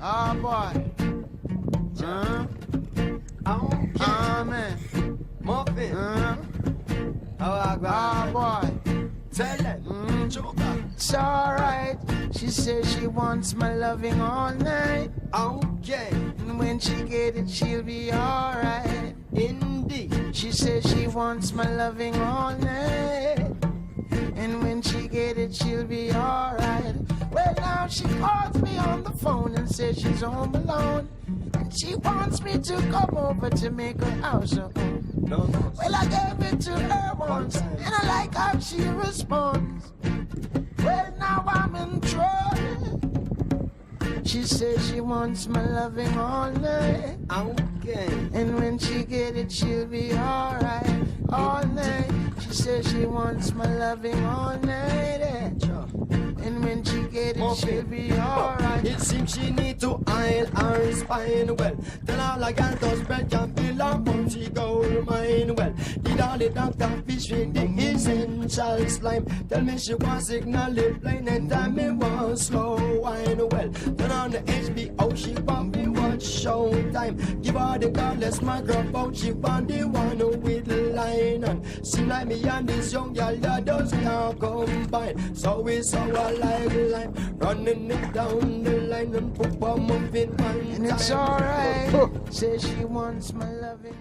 Oh boy. Oh man. Muffin. Oh boy. Tell them. Joker. It's alright. She says she wants my loving all night. Okay. And when she get it, she'll be alright. Indeed. She says she wants my loving all night. And when she get it, she'll be alright. Well, now she calls me on the phone and says she's home alone. And she wants me to come over to make her house her home. No. Well, I gave it to her once, and I like how she responds. Well, now I'm in trouble. She says she wants my loving all night. Okay. And when she get it, she'll be alright all night. She says she wants my loving all night. And when she get it, she'll be alright. It seems she need to iron her spine well. Tell all I got those bread can be long when she gold mine well. Did all the doctor fish with the essential slime. Tell me she was signal it plain and tell me want slow wine well. Turn on the HBO, she want me watch Showtime. Give her the godless microphone, she want the one with the line on. Seem like me and this young girl that does can't combine. So it's our like line, running it down the line and put a muffin one time. And it's alright. Says she wants my loving.